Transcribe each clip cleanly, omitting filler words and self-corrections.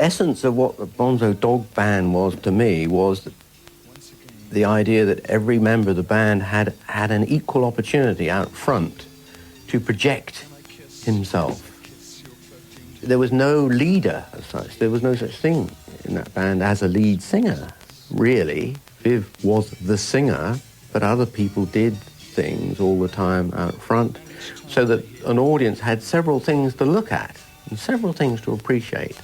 essence of what the Bonzo Dog Band was to me was the idea that every member of the band had an equal opportunity out front to project himself. There was no leader as such. There was no such thing in that band as a lead singer, really. Viv was the singer, but other people did things all the time out front, so that an audience had several things to look at and several things to appreciate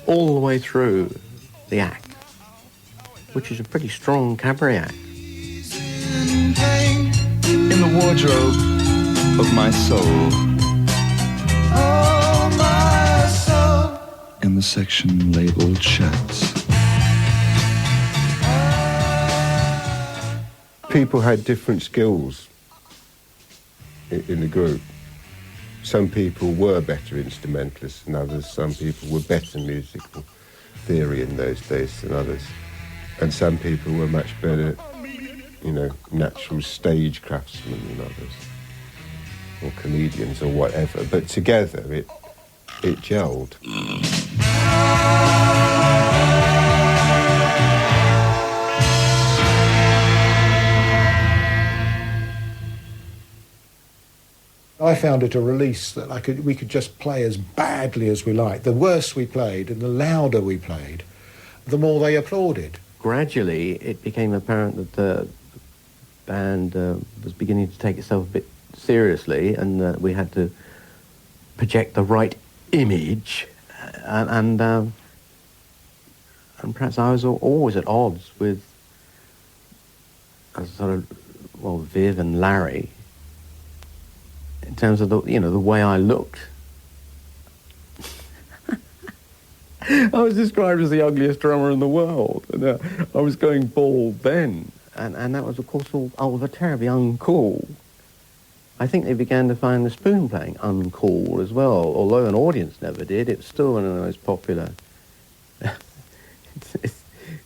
all the way through the act, which is a pretty strong cabaret act. In the wardrobe of my soul, oh, my soul, in the section labeled chats. People had different skills in the group. Some people were better instrumentalists than others. Some people were better musical theory in those days than others. And some people were much better, you know, natural stage craftsmen than others, or comedians or whatever. But together it gelled. I found it a release that we could just play as badly as we liked. The worse we played and the louder we played, the more they applauded. Gradually, it became apparent that the band was beginning to take itself a bit seriously, and we had to project the right image. And perhaps I was always at odds with Viv and Larry, in terms of the way I looked. I was described as the ugliest drummer in the world. And, I was going bald then, and that was, of course, all terribly uncool. I think they began to find the spoon playing uncool as well, although an audience never did. It was still one of the most popular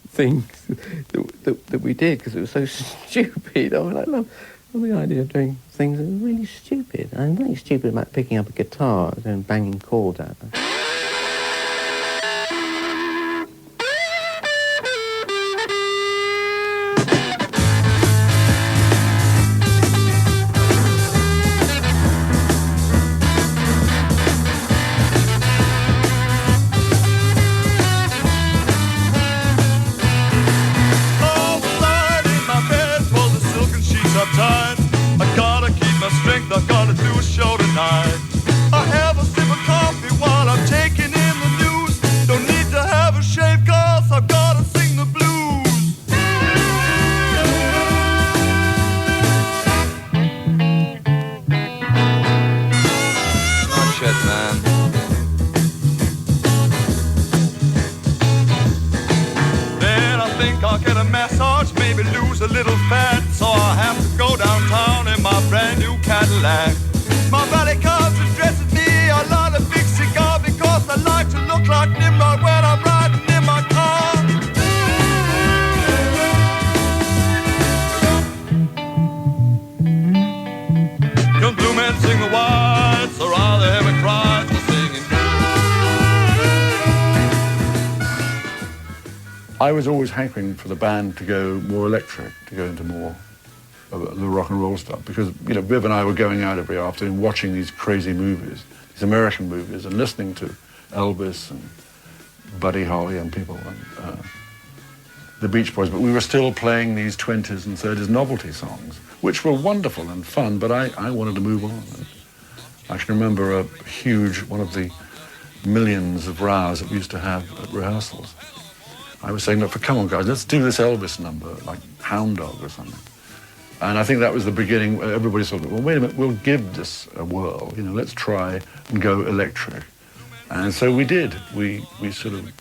things that we did, because it was so stupid. I mean, I love the idea of doing things that are really stupid. I'm really stupid about picking up a guitar and banging chords at them. I was always hankering for the band to go more electric, to go into more of the rock and roll stuff, because, Viv and I were going out every afternoon watching these crazy movies, these American movies, and listening to Elvis and Buddy Holly and people, and the Beach Boys, but we were still playing these 20s and 30s novelty songs, which were wonderful and fun, but I wanted to move on. And I can remember one of the millions of rows that we used to have at rehearsals. I was saying, look, come on, guys, let's do this Elvis number, like Hound Dog or something. And I think that was the beginning. Everybody thought, well, wait a minute, we'll give this a whirl. Let's try and go electric. And so we did. We sort of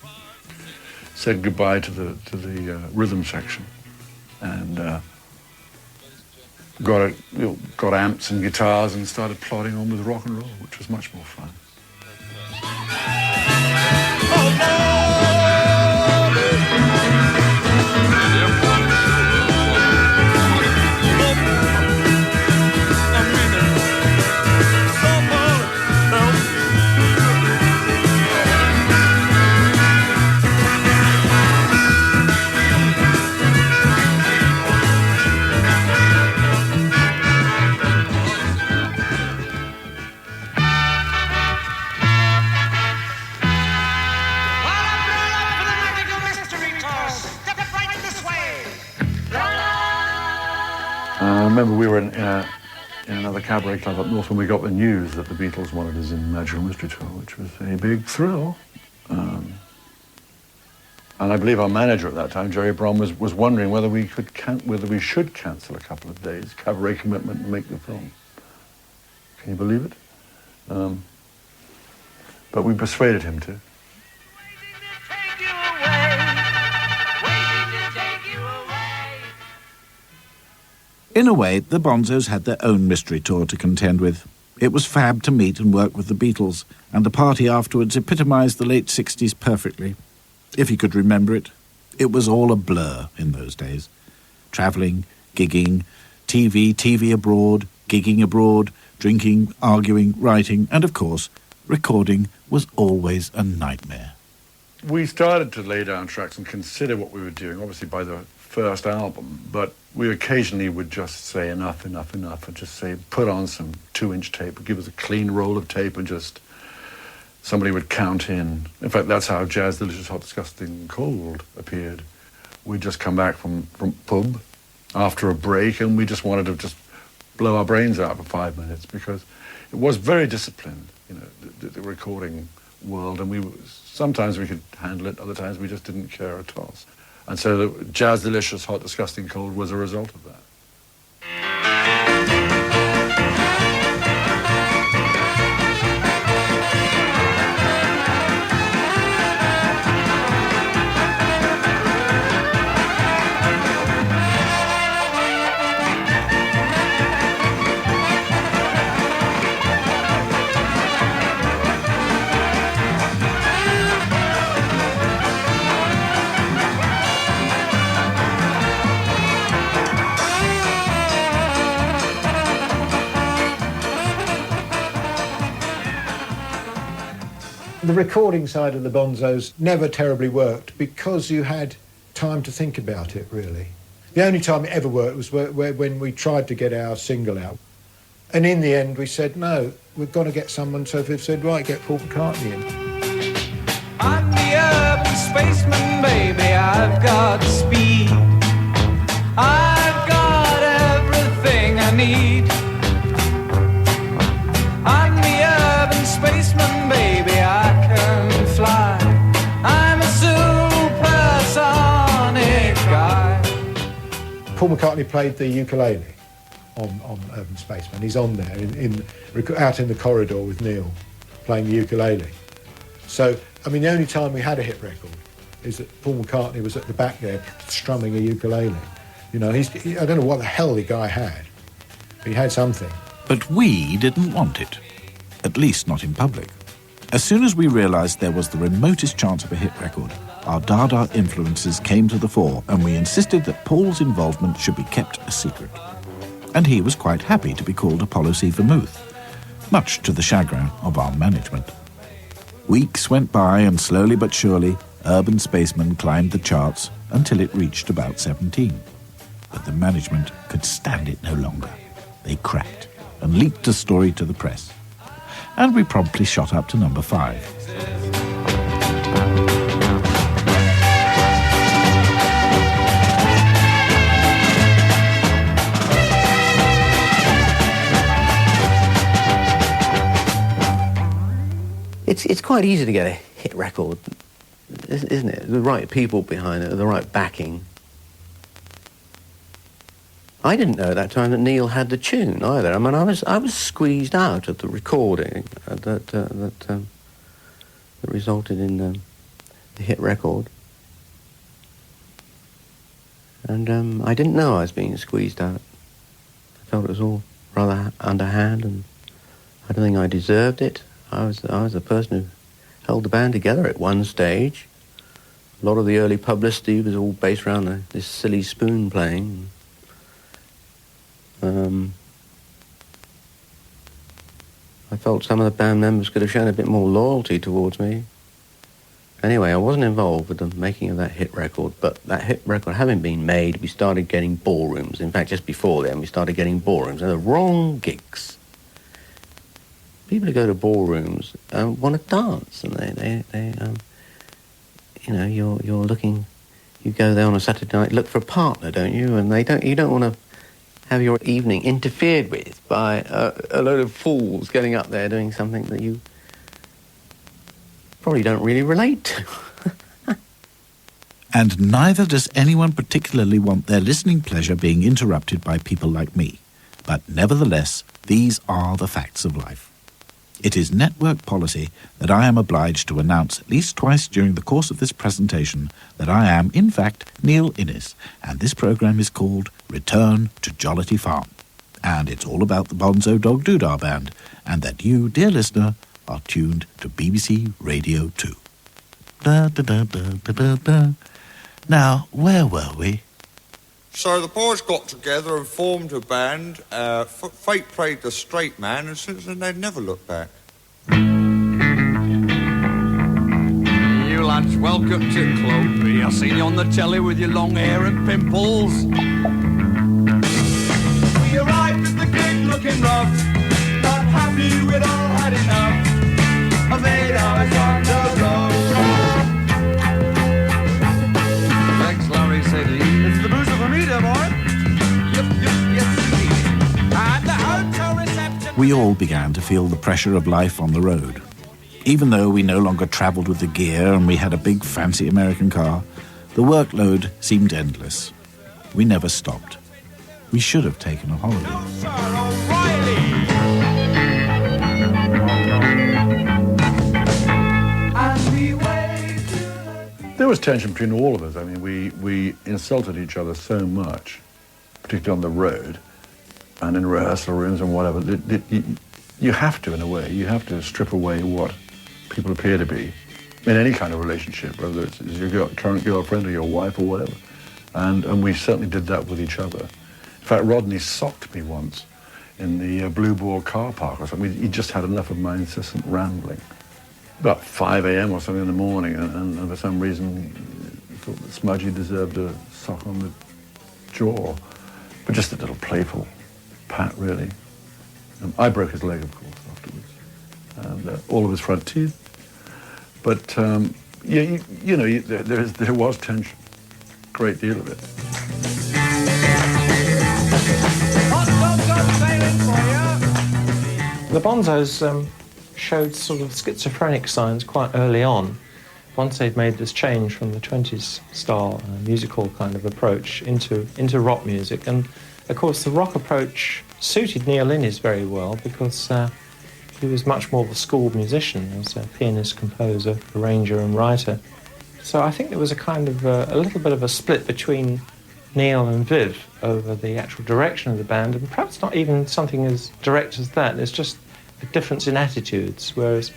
said goodbye to the rhythm section, and got amps and guitars and started plodding on with rock and roll, which was much more fun. Oh, no! I remember we were in another cabaret club up north when we got the news that the Beatles wanted us in Magical Mystery Tour, which was a big thrill. And I believe our manager at that time, Jerry Brom, was wondering whether we should cancel a couple of days, cabaret commitment, and make the film. Can you believe it? But we persuaded him to. In a way, the Bonzos had their own mystery tour to contend with. It was fab to meet and work with the Beatles, and the party afterwards epitomised the late 60s perfectly. If you could remember it, it was all a blur in those days. Travelling, gigging, TV abroad, gigging abroad, drinking, arguing, writing, and of course, recording was always a nightmare. We started to lay down tracks and consider what we were doing, obviously by the first album, but we occasionally would just say enough, and just say, put on some 2-inch tape, give us a clean roll of tape, and just somebody would count in. In fact, that's how Jazz Delicious Hot Disgusting Cold appeared. We'd just come back from pub after a break, and we just wanted to just blow our brains out for 5 minutes, because it was very disciplined, the recording world, and sometimes we could handle it, other times we just didn't care at all. And so the Jazz Delicious Hot Disgusting Cold was a result of that. The recording side of the Bonzos never terribly worked because you had time to think about it, really. The only time it ever worked was when we tried to get our single out. And in the end, we said, no, we've got to get someone. So we said, right, get Paul McCartney in. I'm the urban spaceman, baby, I've got speed. I've got everything I need. I'm the urban spaceman, baby, I can fly. I'm a supersonic guy. Paul McCartney played the ukulele on Urban Spaceman. He's on there, out in the corridor with Neil, playing the ukulele. So, I mean, the only time we had a hit record is that Paul McCartney was at the back there strumming a ukulele. I don't know what the hell the guy had, but he had something. But we didn't want it, at least not in public. As soon as we realised there was the remotest chance of a hit record, our Dada influences came to the fore, and we insisted that Paul's involvement should be kept a secret. And he was quite happy to be called Apollo C. Vermouth, much to the chagrin of our management. Weeks went by, and slowly but surely, Urban Spaceman climbed the charts until it reached about 17. But the management could stand it no longer. They cracked and leaked the story to the press. And we promptly shot up to number 5. It's quite easy to get a hit record, isn't it? The right people behind it, the right backing. I didn't know at that time that Neil had the tune either. I mean, I was squeezed out of the recording that resulted in the hit record, and I didn't know I was being squeezed out. I felt it was all rather underhand, and I don't think I deserved it. I was the person who held the band together at one stage. A lot of the early publicity was all based around this silly spoon playing. I felt some of the band members could have shown a bit more loyalty towards me. Anyway, I wasn't involved with the making of that hit record, but that hit record having been made, we started getting ballrooms. In fact, just before then, we started getting ballrooms, and the wrong gigs. People who go to ballrooms want to dance, and you're looking. You go there on a Saturday night, look for a partner, don't you? And you don't want to have your evening interfered with by a load of fools getting up there doing something that you probably don't really relate to. And neither does anyone particularly want their listening pleasure being interrupted by people like me. But nevertheless, these are the facts of life. It is network policy that I am obliged to announce at least twice during the course of this presentation that I am, in fact, Neil Innes, and this programme is called Return to Jolity Farm. And it's all about the Bonzo Dog Doodah Band, and that you, dear listener, are tuned to BBC Radio 2. Da, da, da, da, da, da, da. Now, where were we? So the boys got together and formed a band. Fate played the straight man, and since then they'd never looked back. You lads, welcome to Club B. I seen you on the telly with your long hair and pimples. We arrived at the gig looking rough, not happy we'd all had enough of 8 hours on the road. Thanks, Larry said he. It's the booze of a meter, boy. Yep, yes, indeed. And the hotel reception. We all began to feel the pressure of life on the road. Even though we no longer travelled with the gear and we had a big fancy American car, the workload seemed endless. We never stopped. We should have taken a holiday. There was tension between all of us. I mean, we insulted each other so much, particularly on the road and in rehearsal rooms and whatever. You have to, in a way, you have to strip away what people appear to be in any kind of relationship, whether it's your current girlfriend or your wife or whatever. And we certainly did that with each other. In fact, Rodney socked me once in the Blue Ball car park or something. He just had enough of my incessant rambling. About 5 a.m. or something in the morning, and for some reason he thought that Smudgy deserved a sock on the jaw. But just a little playful pat, really. I broke his leg, of course, afterwards, and all of his front teeth. But, there was tension, a great deal of it. The Bonzos showed sort of schizophrenic signs quite early on, once they'd made this change from the 20s style musical kind of approach into rock music. And of course the rock approach suited Neil Innes very well because he was much more of a school musician as a pianist, composer, arranger and writer. So I think there was a kind of a little bit of a split between Neil and Viv over the actual direction of the band, and perhaps not even something as direct as that. There's just a difference in attitudes, whereas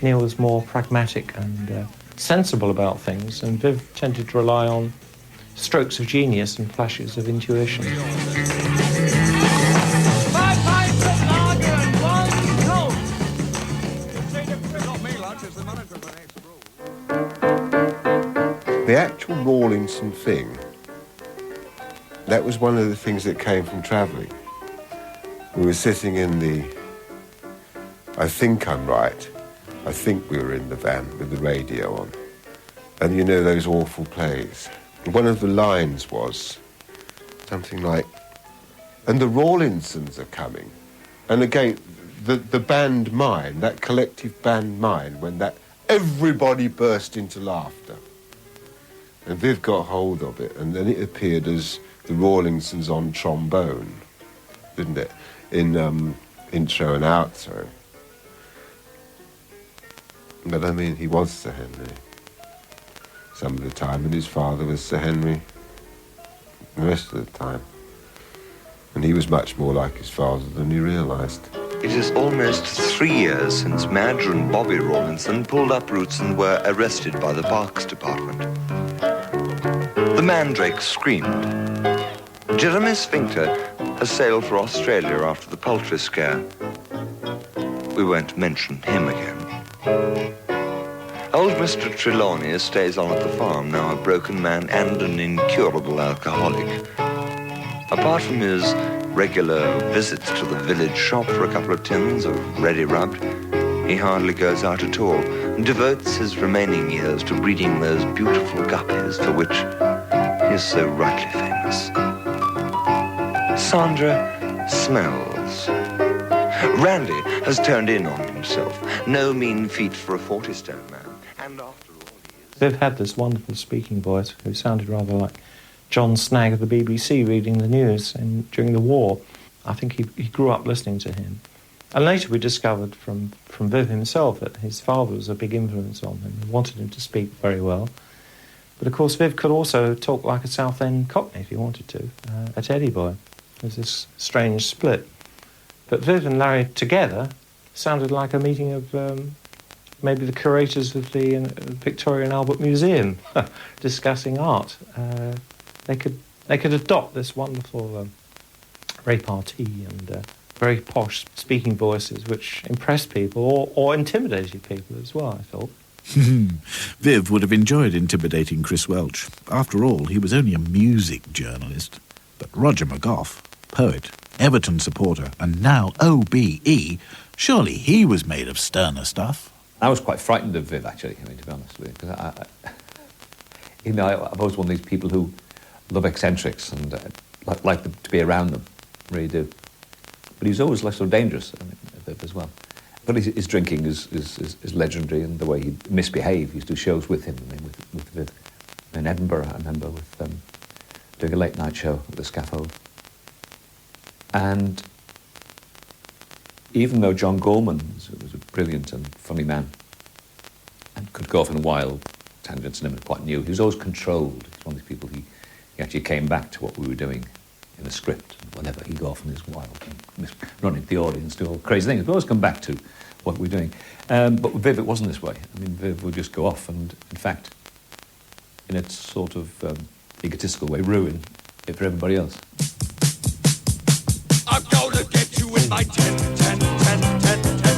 Neil was more pragmatic and sensible about things, and Viv tended to rely on strokes of genius and flashes of intuition. The actual Rawlinson thing, that was one of the things that came from travelling. We were sitting in the, I think I'm right, I think we were in the van with the radio on. And you know those awful plays. One of the lines was something like, and the Rawlinsons are coming. And again, the band mind, that collective band mind, when that everybody burst into laughter. And Viv got hold of it, and then it appeared as the Rawlinsons on trombone, didn't it? In intro and outro. But I mean, he was Sir Henry some of the time, and his father was Sir Henry the rest of the time. And he was much more like his father than he realised. It is almost 3 years since Madge and Bobby Rawlinson pulled up roots and were arrested by the Parks Department. The mandrake screamed. Jeremy Sphincter has sailed for Australia after the poultry scare. We won't mention him again. Old Mr. Trelawney stays on at the farm, now a broken man and an incurable alcoholic. Apart from his regular visits to the village shop for a couple of tins of ready rubbed, he hardly goes out at all and devotes his remaining years to breeding those beautiful guppies for which he is so rightly famous. Sandra smells. Randy has turned in on himself. No mean feat for a 40-stone man. And after all, Viv had this wonderful speaking voice who sounded rather like John Snagg of the BBC reading the news during the war. I think he grew up listening to him. And later we discovered from Viv himself that his father was a big influence on him and wanted him to speak very well. But of course Viv could also talk like a Southend Cockney if he wanted to, at Eddie Boy. There's this strange split. But Viv and Larry together sounded like a meeting of maybe the curators of the Victoria and Albert Museum discussing art. They could adopt this wonderful repartee and very posh speaking voices which impressed people or intimidated people as well, I thought. Viv would have enjoyed intimidating Chris Welch. After all, he was only a music journalist. But Roger McGough, poet, Everton supporter, and now OBE, surely he was made of sterner stuff. I was quite frightened of Viv, actually, to be honest with you, because I've always one of these people who love eccentrics and like to be around them, really do. But he's always less so dangerous, Viv, as well. But his drinking is legendary, and the way he misbehaved. He used to do shows with him, with Viv. In Edinburgh, I remember, with doing a late night show at the Scaffold. And even though John Goldman was a brilliant and funny man and could go off in wild tangents and quite new, he was always controlled. He's one of these people, he actually came back to what we were doing in the script. Whenever he'd go off in his wild, run into the audience, do all crazy things. But always come back to what we're doing. But with Viv, it wasn't this way. I mean, Viv would just go off and, in fact, in its sort of egotistical way, ruin it for everybody else. I'm gonna get you in my tent.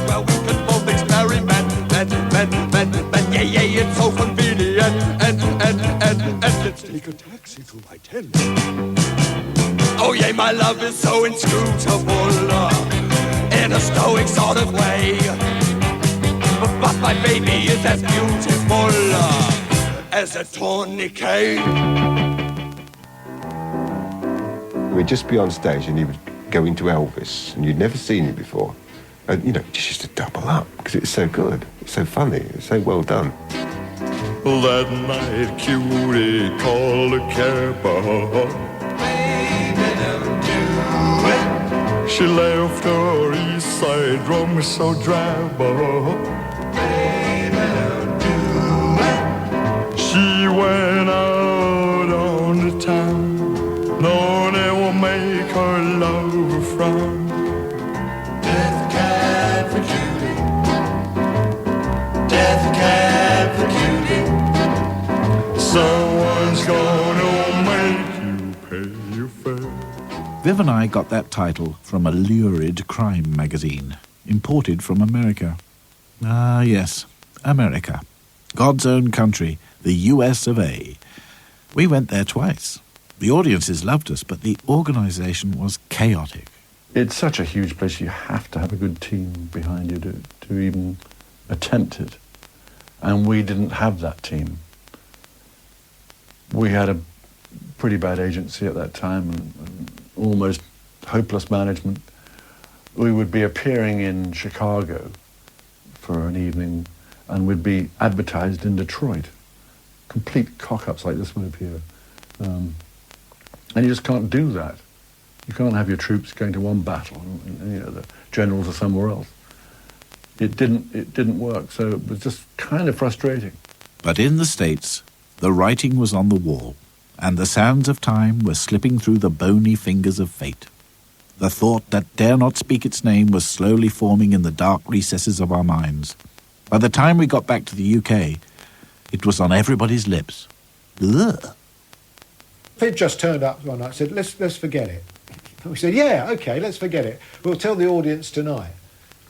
Well, we can both experiment. Yeah, it's so convenient. And let's take a taxi to my tent. Oh, yeah, my love is so inscrutable, in a stoic sort of way. But my baby is as beautiful as a tourniquet. We'd just be on stage and he would go into Elvis, and you'd never seen him before. And, just used to double up, because it's so good, it's so funny, it's so well done. That night, cutie called a cab. Baby, don't do it. She left her east side drum so dry. Baby, don't do it. She went out on the town. No, they will make her love frown. Death cab for cutie. Death cab for cutie. Someone's gonna make you pay your fare. Viv and I got that title from a lurid crime magazine, imported from America. Ah, yes, America. God's own country, the US of A. We went there twice. The audiences loved us, but the organisation was chaotic. It's such a huge place, you have to have a good team behind you to even attempt it. And we didn't have that team. We had a pretty bad agency at that time and almost hopeless management. We would be appearing in Chicago for an evening and we'd be advertised in Detroit. Complete cock-ups like this would appear. And you just can't do that. You can't have your troops going to one battle and the generals are somewhere else. It didn't work, so it was just kind of frustrating. But in the States, the writing was on the wall, and the sands of time were slipping through the bony fingers of fate. The thought that dare not speak its name was slowly forming in the dark recesses of our minds. By the time we got back to the UK, it was on everybody's lips. Ugh. Viv just turned up one night and said, let's forget it. And we said, yeah, OK, let's forget it. We'll tell the audience tonight.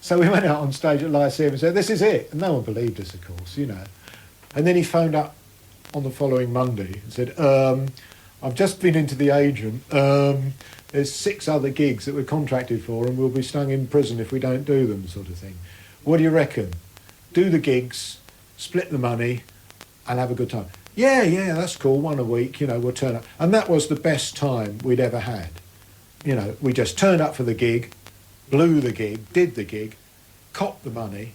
So we went out on stage at Lyceum and said, this is it. And no one believed us, of course, And then he phoned up on the following Monday and said, I've just been into the agent. There's 6 other gigs that we're contracted for and we'll be stung in prison if we don't do them, sort of thing. What do you reckon? Do the gigs, split the money and have a good time. Yeah, that's cool, 1 a week, we'll turn up. And that was the best time we'd ever had. you know, we just turned up for the gig, blew the gig, did the gig, copped the money,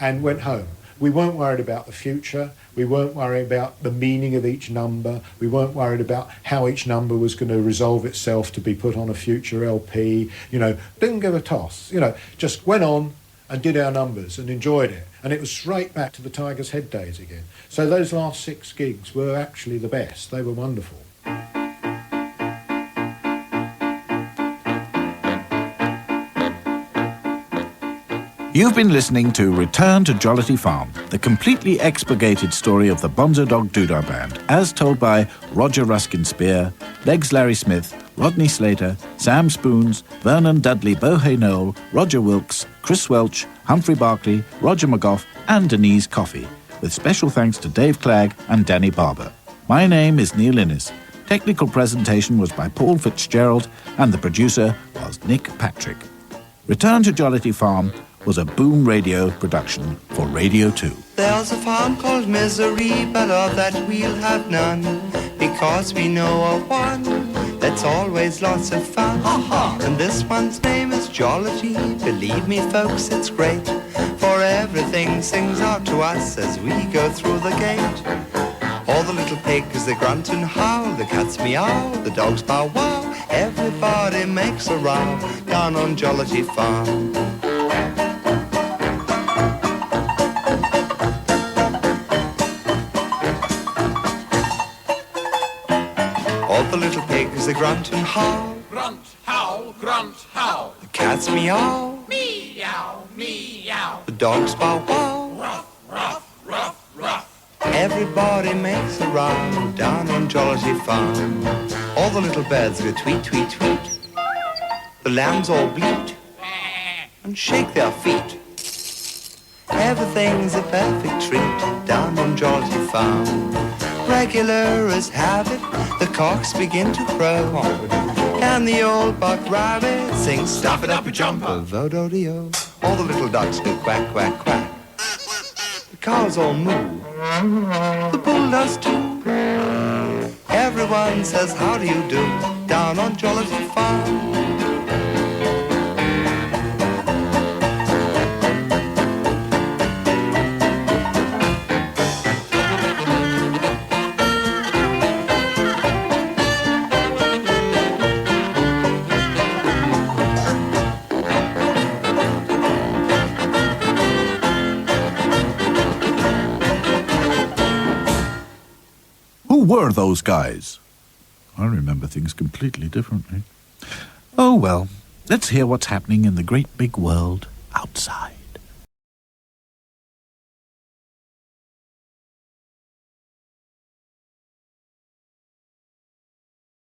and went home. We weren't worried about the future. We weren't worried about the meaning of each number. We weren't worried about how each number was going to resolve itself to be put on a future LP. You know, didn't give a toss. You know, just went on and did our numbers and enjoyed it. And it was straight back to the Tiger's Head days again. So those last 6 gigs were actually the best. They were wonderful. You've been listening to Return to Jolity Farm, the completely expurgated story of the Bonzo Dog Doodah Band, as told by Roger Ruskin Spear, Legs Larry Smith, Rodney Slater, Sam Spoons, Vernon Dudley Bohey Noel, Roger Wilkes, Chris Welch, Humphrey Barclay, Roger McGough and Denise Coffey, with special thanks to Dave Clagg and Danny Barber. My name is Neil Innes. Technical presentation was by Paul Fitzgerald and the producer was Nick Patrick. Return to Jolity Farm was a Boom Radio production for Radio 2. There's a farm called Misery, but of that we'll have none, because we know of one that's always lots of fun. And this one's name is Jolity. Believe me, folks, it's great, for everything sings out to us as we go through the gate. All the little pigs, they grunt and howl, the cats meow, the dogs bow wow. Everybody makes a row down on Jolity Farm. All the little pigs, they grunt and howl. Grunt, howl, grunt, howl. The cats meow. Meow, meow. The dogs bow wow. Ruff, ruff, ruff, ruff. Everybody makes a row down on Jolity Farm. All the little birds go tweet, tweet, tweet. The lambs all bleat and shake their feet. Everything's a perfect treat down on Jolity Farm. Regular as habit, the cocks begin to crow, and the old buck rabbit sings stuff it up a jumper, vo-do-de-o. All the little ducks go quack, quack, quack. The cows all moo, the bull does too. Everyone says how do you do down on Jolity Farm. Who were those guys? I remember things completely differently. Oh well, let's hear what's happening in the great big world outside.